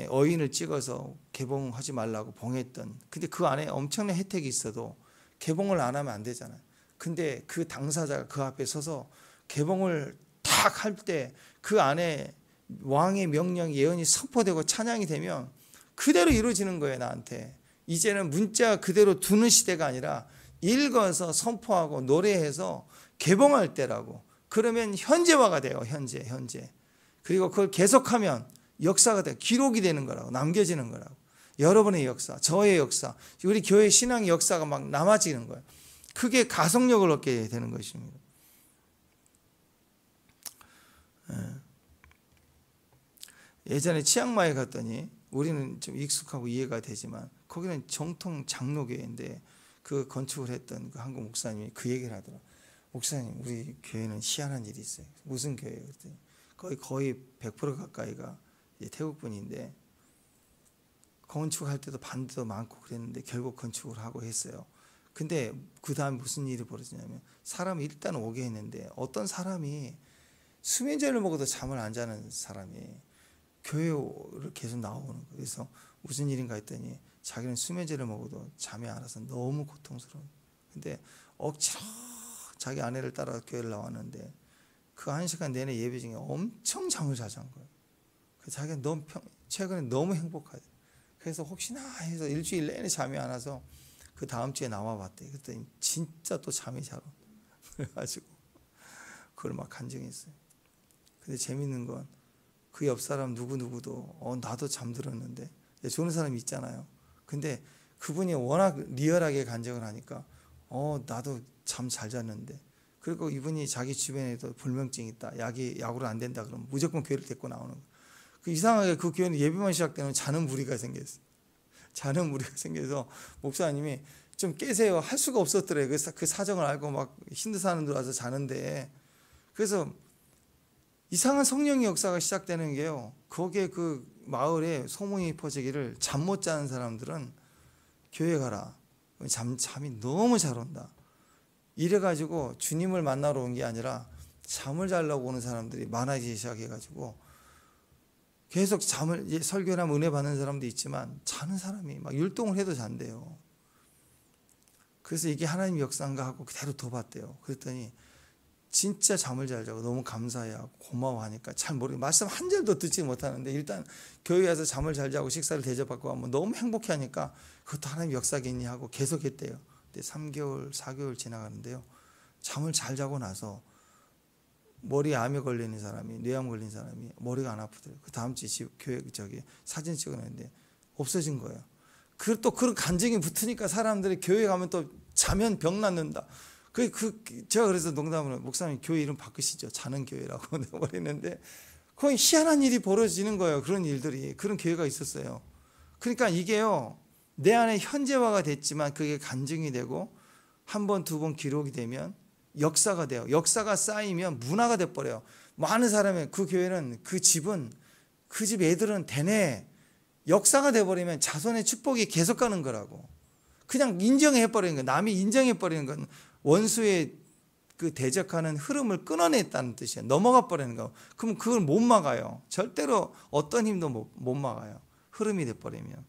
S1: 어인을 찍어서 개봉하지 말라고 봉했던, 근데 그 안에 엄청난 혜택이 있어도 개봉을 안 하면 안 되잖아요. 근데 그 당사자가 그 앞에 서서 개봉을 탁 할 때 그 안에 왕의 명령 예언이 선포되고 찬양이 되면 그대로 이루어지는 거예요. 나한테 이제는 문자 그대로 두는 시대가 아니라 읽어서 선포하고 노래해서 개봉할 때라고. 그러면 현재화가 돼요. 현재. 그리고 그걸 계속하면 역사가 돼, 기록이 되는 거라고, 남겨지는 거라고. 여러분의 역사, 저의 역사, 우리 교회 신앙의 역사가 막 남아지는 거예요. 그게 가속력을 얻게 되는 것입니다. 예전에 치앙마이에 갔더니 우리는 좀 익숙하고 이해가 되지만 거기는 정통 장로교회인데 그 건축을 했던 그 한국 목사님이 그 얘기를 하더라고요. 목사님, 우리 교회는 희한한 일이 있어요. 무슨 교회예요? 그랬더니 거의 100% 가까이가 태국 분인데 건축할 때도 반대도 많고 그랬는데 결국 건축을 하고 했어요. 근데 그 다음 무슨 일이 벌어지냐면 사람이 일단 오게 했는데 어떤 사람이 수면제를 먹어도 잠을 안 자는 사람이 교회를 계속 나오는 거예요. 그래서 무슨 일인가 했더니 자기는 수면제를 먹어도 잠이 안 와서 너무 고통스러워. 근데 억지로 자기 아내를 따라 교회를 나왔는데 그 1시간 내내 예배 중에 엄청 잠을 자자는 거예요. 자기가 최근에 너무 행복하대. 그래서 혹시나 해서 일주일 내내 잠이 안 와서 그 다음 주에 나와봤대. 그랬더니 진짜 또 잠이 잘 온다. 그래가지고 그걸 막 간증했어요. 근데 재밌는 건 그 옆 사람 누구도 나도 잠들었는데 좋은 사람이 있잖아요. 근데 그분이 워낙 리얼하게 간증을 하니까 나도 잠 잘 잤는데, 그리고 이분이 자기 주변에도 불면증이 있다, 약으로 안 된다 그러면 무조건 교회를 데리고 나오는 거예요. 이상하게 그 교회는 예배만 시작되면 자는 무리가 생겼어요. 자는 무리가 생겨서 목사님이 좀 깨세요 할 수가 없었더래요. 그 사정을 알고 막 힘든 사람들 와서 자는데, 그래서 이상한 성령의 역사가 시작되는 게요. 거기에 그 마을에 소문이 퍼지기를 잠 못 자는 사람들은 교회 가라. 잠이 너무 잘 온다. 이래가지고 주님을 만나러 온 게 아니라 잠을 자려고 오는 사람들이 많아지기 시작해가지고 계속 잠을, 이제 설교나 은혜 받는 사람도 있지만 자는 사람이 막 율동을 해도 잔대요. 그래서 이게 하나님 역사인가 하고 그대로 둬봤대요. 그랬더니 진짜 잠을 잘 자고 너무 감사해하고 고마워하니까 잘 모르겠어요. 말씀 한 절도 듣지 못하는데 일단 교회 와서 잠을 잘 자고 식사를 대접받고 하면 너무 행복해하니까 그것도 하나님 역사겠니 하고 계속했대요. 근데 3개월, 4개월 지나가는데요. 잠을 잘 자고 나서 머리에 암에 걸리는 사람이, 뇌암 걸린 사람이 머리가 안 아프더래요. 그 다음 주에 교회 사진 찍어냈는데 없어진 거예요. 또 그런 간증이 붙으니까 사람들이 교회 가면 또 자면 병 낫는다. 제가 그래서 농담으로 목사님 교회 이름 바꾸시죠. 자는 교회라고 내버리는데 거의 희한한 일이 벌어지는 거예요. 그런 일들이. 그런 교회가 있었어요. 그러니까 이게요. 내 안에 현재화가 됐지만 그게 간증이 되고 한 번, 두 번 기록이 되면 역사가 돼요. 역사가 쌓이면 문화가 돼버려요. 많은 사람이 그 교회는 그 집은 그 집 애들은 대내 역사가 돼버리면 자손의 축복이 계속 가는 거라고. 그냥 인정해버리는 거예요. 남이 인정해버리는 건 원수의 그 대적하는 흐름을 끊어냈다는 뜻이에요. 넘어가 버리는 거. 그럼 그걸 못 막아요. 절대로 어떤 힘도 못 막아요. 흐름이 돼버리면.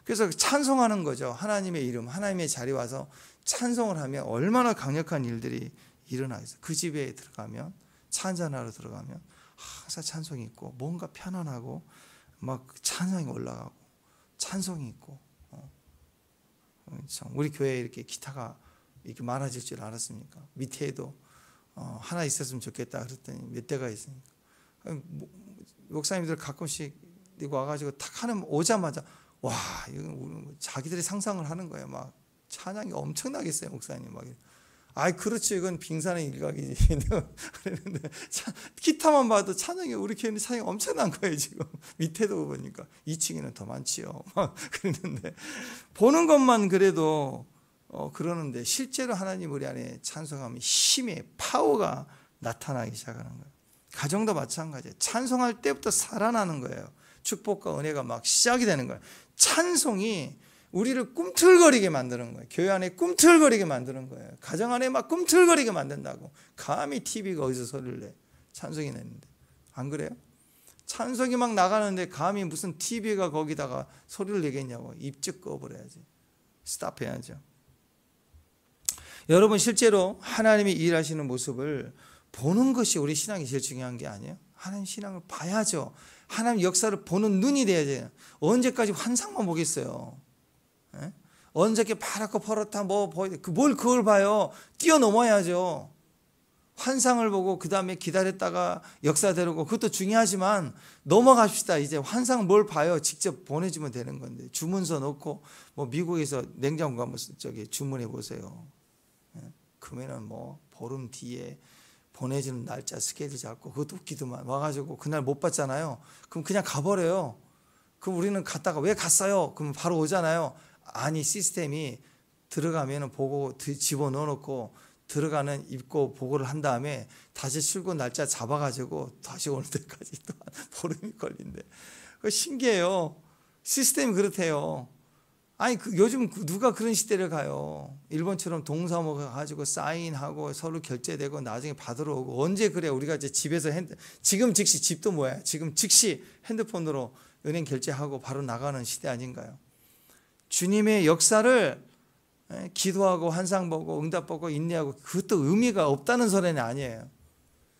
S1: 그래서 찬송하는 거죠. 하나님의 이름, 하나님의 자리 와서 찬송을 하면 얼마나 강력한 일들이 일어나겠어요. 그 집에 들어가면, 찬잔하러 들어가면 항상 찬송이 있고 뭔가 편안하고 막 찬송이 올라가고 찬송이 있고. 우리 교회에 이렇게 기타가 이렇게 많아질 줄 알았습니까? 밑에도 하나 있었으면 좋겠다 그랬더니 몇 대가 있으니까. 목사님들 가끔씩 와가지고 탁 하는 오자마자 와, 이건 자기들이 상상을 하는 거예요. 막 찬양이 엄청나겠어요, 목사님. 막. 아이, 그렇지. 이건 빙산의 일각이지. 그랬는데 기타만 봐도 찬양이 우리 교회는 찬양이 엄청난 거예요, 지금. 밑에도 보니까 2층에는 더 많지요. 막 그랬는데 보는 것만 그래도 그러는데 실제로 하나님 우리 안에 찬송하면 힘의 파워가 나타나기 시작하는 거예요. 가정도 마찬가지예요. 찬송할 때부터 살아나는 거예요. 축복과 은혜가 막 시작이 되는 거예요. 찬송이 우리를 꿈틀거리게 만드는 거예요. 교회 안에 꿈틀거리게 만드는 거예요. 가정 안에 막 꿈틀거리게 만든다고. 감히 TV가 어디서 소리를 내. 찬송이 내는데. 안 그래요? 찬송이 막 나가는데 감히 무슨 TV가 거기다가 소리를 내겠냐고. 입쭉 꺼버려야지. 스탑해야죠. 여러분 실제로 하나님이 일하시는 모습을 보는 것이 우리 신앙이 제일 중요한 게 아니에요. 하나님 신앙을 봐야죠. 하나님 역사를 보는 눈이 돼야 돼요. 언제까지 환상만 보겠어요. 에? 언제께 파랗고 퍼렇다 뭘 그걸 봐요. 뛰어넘어야죠. 환상을 보고 그 다음에 기다렸다가 역사되고 그것도 중요하지만 넘어갑시다. 이제 환상 뭘 봐요. 직접 보내주면 되는 건데 주문서 넣고 미국에서 냉장고 한번 주문해 보세요. 그러면은 보름 뒤에 보내주는 날짜 스케줄 잡고 그것도 웃기더만 와가지고 그날 못 봤잖아요. 그럼 그냥 가버려요. 그럼 우리는 갔다가 왜 갔어요? 그럼 바로 오잖아요. 아니 시스템이 들어가면은 보고 집어넣어놓고 들어가는 입고 보고를 한 다음에 다시 출근 날짜 잡아가지고 다시 오는 데까지 또 보름이 걸린대. 신기해요. 시스템이 그렇대요. 아니 요즘 누가 그런 시대를 가요. 일본처럼 동사무 가지고 사인하고 서로 결제되고 나중에 받으러 오고. 언제 그래? 우리가 이제 집에서 지금 즉시 집도 뭐야? 지금 즉시 핸드폰으로 은행 결제하고 바로 나가는 시대 아닌가요? 주님의 역사를 기도하고 환상 보고 응답 보고 인내하고 그것도 의미가 없다는 소리는 아니에요.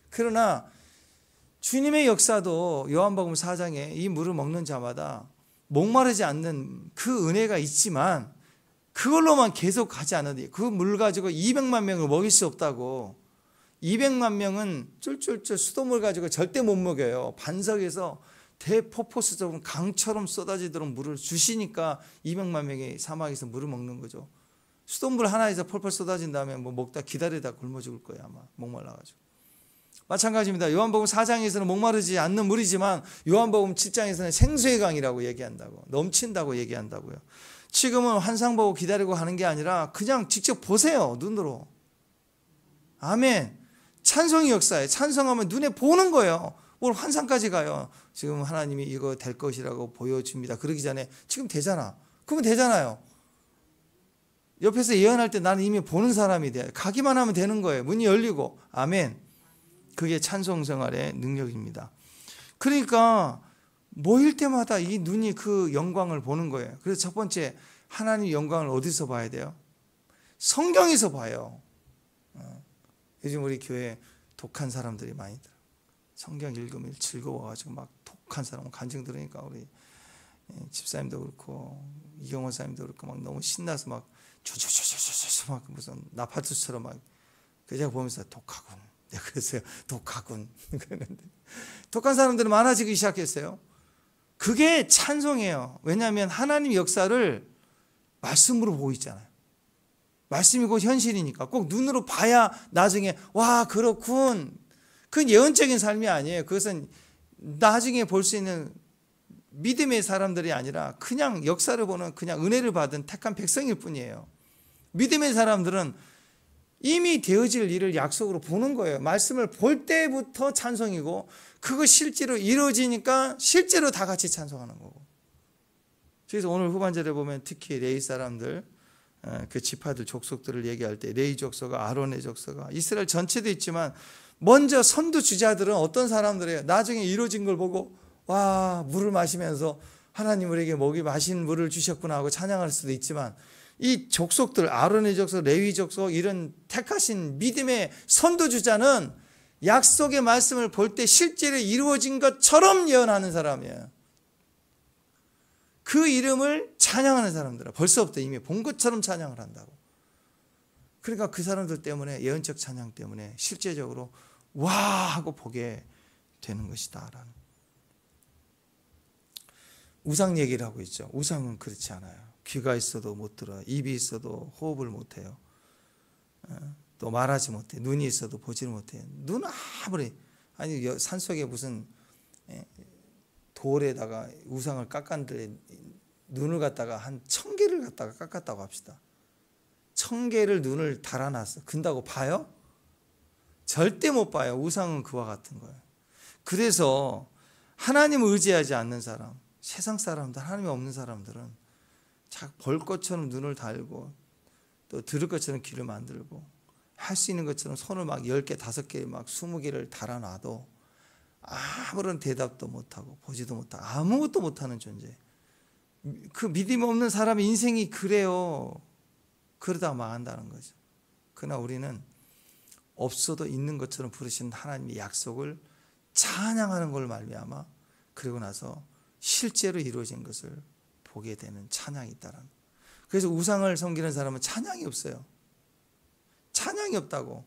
S1: 그러나 주님의 역사도 요한복음 4장에 이 물을 먹는 자마다 목마르지 않는 그 은혜가 있지만 그걸로만 계속 가지 않아도 그 물 가지고 200만 명을 먹일 수 없다고. 200만 명은 쫄쫄쫄 수돗물 가지고 절대 못 먹여요. 반석에서 대폭포수처럼 강처럼 쏟아지도록 물을 주시니까 200만 명이 사막에서 물을 먹는 거죠. 수돗물 하나에서 펄펄 쏟아진 다음에 먹다 기다리다 굶어 죽을 거예요. 아마 목말라가지고. 마찬가지입니다. 요한복음 4장에서는 목마르지 않는 물이지만 요한복음 7장에서는 생수의 강이라고 얘기한다고. 넘친다고 얘기한다고요. 지금은 환상 보고 기다리고 하는 게 아니라 그냥 직접 보세요. 눈으로. 아멘. 찬송이 역사에 찬송하면 눈에 보는 거예요. 뭘 환상까지 가요. 지금 하나님이 이거 될 것이라고 보여줍니다. 그러기 전에 지금 되잖아. 그러면 되잖아요. 옆에서 예언할 때 나는 이미 보는 사람이 돼. 가기만 하면 되는 거예요. 문이 열리고. 아멘. 그게 찬송 생활의 능력입니다. 그러니까 모일 때마다 이 눈이 그 영광을 보는 거예요. 그래서 첫 번째, 하나님의 영광을 어디서 봐야 돼요? 성경에서 봐요. 요즘 우리 교회에 독한 사람들이 많이 들어요. 성경 읽으면 즐거워가지고 막 독한 사람 간증 들으니까 우리 집사님도 그렇고 이경호 사님도 그렇고 막 너무 신나서 막 조조조조조조 막 무슨 나파주처럼 막 제가 보면서 독하군. 내가 그랬어요. 독하군. 그랬는데 독한 사람들은 많아지기 시작했어요. 그게 찬송이에요. 왜냐하면 하나님 역사를 말씀으로 보고 있잖아요. 말씀이 곧 현실이니까 꼭 눈으로 봐야 나중에 와 그렇군. 그건 예언적인 삶이 아니에요. 그것은 나중에 볼 수 있는 믿음의 사람들이 아니라 그냥 역사를 보는 그냥 은혜를 받은 택한 백성일 뿐이에요. 믿음의 사람들은 이미 되어질 일을 약속으로 보는 거예요. 말씀을 볼 때부터 찬송이고 그거 실제로 이루어지니까 실제로 다 같이 찬송하는 거고. 그래서 오늘 후반절에 보면 특히 레위 사람들 그 지파들 족속들을 얘기할 때 레위 족속과 아론의 족속과 이스라엘 전체도 있지만 먼저 선두주자들은 어떤 사람들이에요? 나중에 이루어진 걸 보고 와 물을 마시면서 하나님 우리에게 목이 마신 물을 주셨구나 하고 찬양할 수도 있지만 이 족속들 아론의 족속 레위 족속 이런 택하신 믿음의 선두주자는 약속의 말씀을 볼 때 실제로 이루어진 것처럼 예언하는 사람이에요. 그 이름을 찬양하는 사람들은 벌써부터 이미 본 것처럼 찬양을 한다고. 그러니까 그 사람들 때문에 예언적 찬양 때문에 실제적으로 와 하고 보게 되는 것이다 라는. 우상 얘기를 하고 있죠. 우상은 그렇지 않아요. 귀가 있어도 못 들어요. 입이 있어도 호흡을 못해요. 또 말하지 못해. 눈이 있어도 보지를 못해요. 눈 아무리 아니 산속에 무슨 돌에다가 우상을 깎았는데 눈을 갖다가 한 1000개를 갖다가 깎았다고 합시다. 1000개를 눈을 달아놨어. 근다고 봐요? 절대 못 봐요. 우상은 그와 같은 거예요. 그래서 하나님을 의지하지 않는 사람, 세상 사람들, 하나님이 없는 사람들은 볼 것처럼 눈을 달고 또 들을 것처럼 귀를 만들고 할 수 있는 것처럼 손을 막 10개, 5개, 막 20개를 달아놔도 아무런 대답도 못하고 보지도 못하고 아무것도 못하는 존재. 그 믿음 없는 사람의 인생이 그래요. 그러다가 망한다는 거죠. 그러나 우리는 없어도 있는 것처럼 부르신 하나님의 약속을 찬양하는 걸 말미암아 그리고 나서 실제로 이루어진 것을 보게 되는 찬양이 있다는. 그래서 우상을 섬기는 사람은 찬양이 없어요. 찬양이 없다고.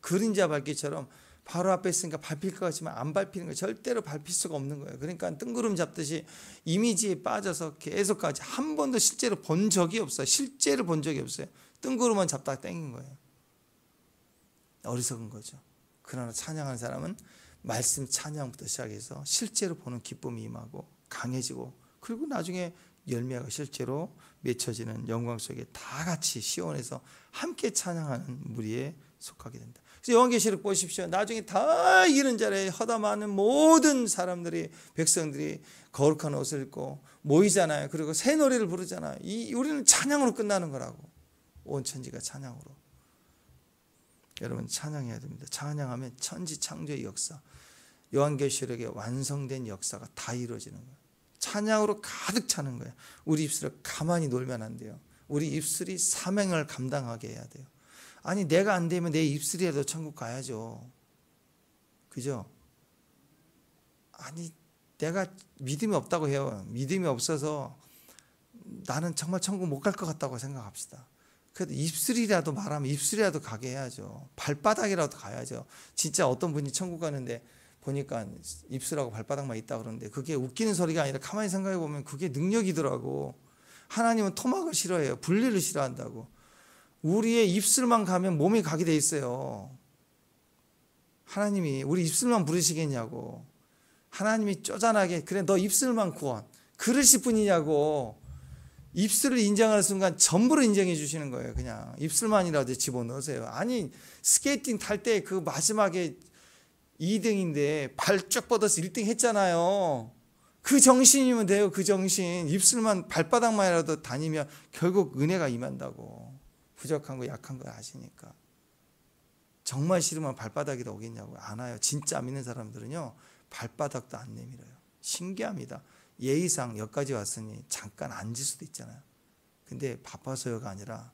S1: 그림자 밟기처럼 바로 앞에 있으니까 밟힐 것 같지만 안 밟히는 거예요. 절대로 밟힐 수가 없는 거예요. 그러니까 뜬구름 잡듯이 이미지에 빠져서 계속까지 한 번도 실제로 본 적이 없어요. 실제로 본 적이 없어요. 뜬구름만 잡다가 땡긴 거예요. 어리석은 거죠. 그러나 찬양하는 사람은 말씀 찬양부터 시작해서 실제로 보는 기쁨이 임하고 강해지고 그리고 나중에 열매가 실제로 맺혀지는 영광 속에 다 같이 시온에서 함께 찬양하는 무리에 속하게 된다. 그래서 요한계시록 보십시오. 나중에 다 이런 자리에 허다많은 모든 사람들이 백성들이 거룩한 옷을 입고 모이잖아요. 그리고 새 노래를 부르잖아요. 우리는 찬양으로 끝나는 거라고. 온 천지가 찬양으로. 여러분 찬양해야 됩니다. 찬양하면 천지 창조의 역사, 요한계시록에 완성된 역사가 다 이루어지는 거예요. 찬양으로 가득 차는 거예요. 우리 입술을 가만히 놀면 안 돼요. 우리 입술이 사명을 감당하게 해야 돼요. 아니 내가 안 되면 내 입술이라도 천국 가야죠. 그죠? 아니 내가 믿음이 없다고 해요. 믿음이 없어서 나는 정말 천국 못 갈 것 같다고 생각합시다. 그래도 입술이라도 말하면 입술이라도 가게 해야죠. 발바닥이라도 가야죠. 진짜 어떤 분이 천국 가는데 보니까 입술하고 발바닥만 있다 그러는데 그게 웃기는 소리가 아니라 가만히 생각해 보면 그게 능력이더라고. 하나님은 토막을 싫어해요. 분리를 싫어한다고. 우리의 입술만 가면 몸이 가게 돼 있어요. 하나님이 우리 입술만 부르시겠냐고. 하나님이 쪼잔하게 그래 너 입술만 구원 그러실 분이냐고. 입술을 인정하는 순간 전부를 인정해 주시는 거예요. 그냥 입술만이라도 집어넣으세요. 아니 스케이팅 탈 때 그 마지막에 2등인데 발 쭉 뻗어서 1등 했잖아요. 그 정신이면 돼요. 그 정신. 입술만 발바닥만이라도 다니면 결국 은혜가 임한다고. 부족한 거 약한 거 아시니까. 정말 싫으면 발바닥이다 오겠냐고. 안 와요. 진짜 믿는 사람들은요. 발바닥도 안 내밀어요. 신기합니다. 예의상 여기까지 왔으니 잠깐 앉을 수도 있잖아요. 근데 바빠서요가 아니라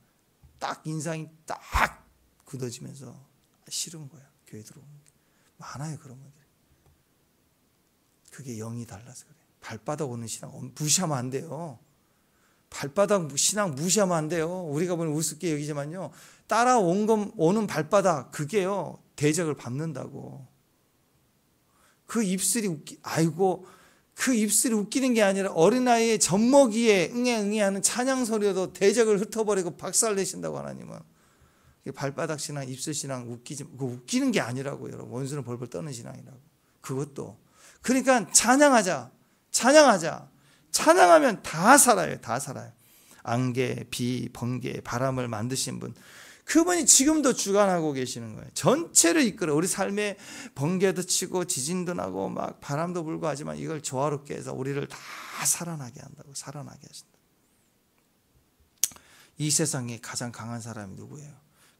S1: 딱 인상이 딱 굳어지면서 싫은 거야. 교회 들어오는 게 많아요. 그런 분들이. 그게 영이 달라서 그래. 발바닥 오는 신앙 무시하면 안 돼요. 발바닥 신앙 무시하면 안 돼요. 우리가 보면 우습게 여기지만요, 오는 발바닥 그게요 대적을 밟는다고. 그 입술이 웃기는 게 아니라 어린아이의 젖먹이에 응애 하는 찬양 소리도 대적을 흩어버리고 박살내신다고. 하나님은 발바닥 신앙, 입술 신앙 웃기는 게 아니라고. 여러분, 원수는 벌벌 떠는 신앙이라고. 그것도 그러니까 찬양하면 다 살아요. 다 살아요. 안개, 비, 번개, 바람을 만드신 분, 그분이 지금도 주관하고 계시는 거예요. 전체를 이끌어. 우리 삶에 번개도 치고 지진도 나고 막 바람도 불고 하지만 이걸 조화롭게 해서 우리를 다 살아나게 한다고. 살아나게 하신다. 이 세상에 가장 강한 사람이 누구예요?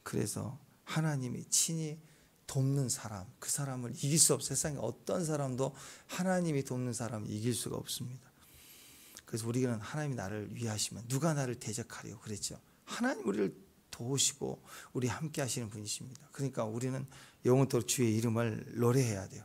S1: 그래서 하나님이 친히 돕는 사람, 그 사람을 이길 수 없어요. 세상에 어떤 사람도 하나님이 돕는 사람을 이길 수가 없습니다. 그래서 우리는 하나님이 나를 위하시면 누가 나를 대적하리요 그랬죠. 하나님 우리를 도우시고 우리 함께 하시는 분이십니다. 그러니까 우리는 영원토록 주의 이름을 노래해야 돼요.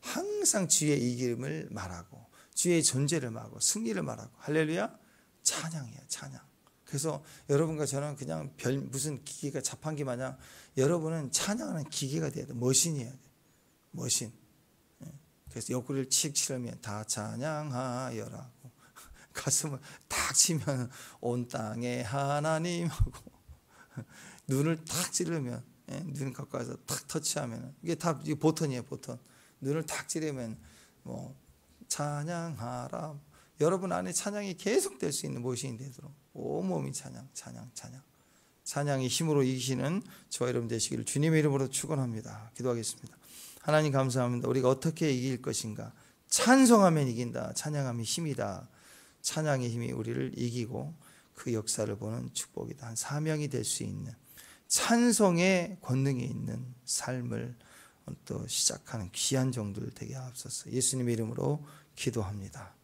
S1: 항상 주의 이름을 말하고 주의 존재를 말하고 승리를 말하고. 할렐루야. 찬양이에요. 찬양. 그래서 여러분과 저는 그냥 무슨 기계가 자판기 마냥 여러분은 찬양하는 기계가 돼야 돼요. 머신이어야 돼요. 머신. 그래서 옆구리를 칙 치려면 다 찬양하여라. 가슴을 딱 치면 온 땅에 하나님 하고, 눈을 탁 찌르면, 눈 가까이서 탁 터치하면, 이게 다 보턴이에요. 보턴. 눈을 탁 찌르면 뭐 찬양하라. 여러분 안에 찬양이 계속 될 수 있는 모신이 되도록 온몸이 찬양의 힘으로 이기시는 저와 여러분 되시기를 주님의 이름으로 축원합니다. 기도하겠습니다. 하나님 감사합니다. 우리가 어떻게 이길 것인가? 찬송하면 이긴다. 찬양함이 힘이다. 찬양의 힘이 우리를 이기고 그 역사를 보는 축복이다. 한 사명이 될 수 있는 찬송의 권능이 있는 삶을 또 시작하는 귀한 종들 되게 하옵소서. 예수님의 이름으로 기도합니다.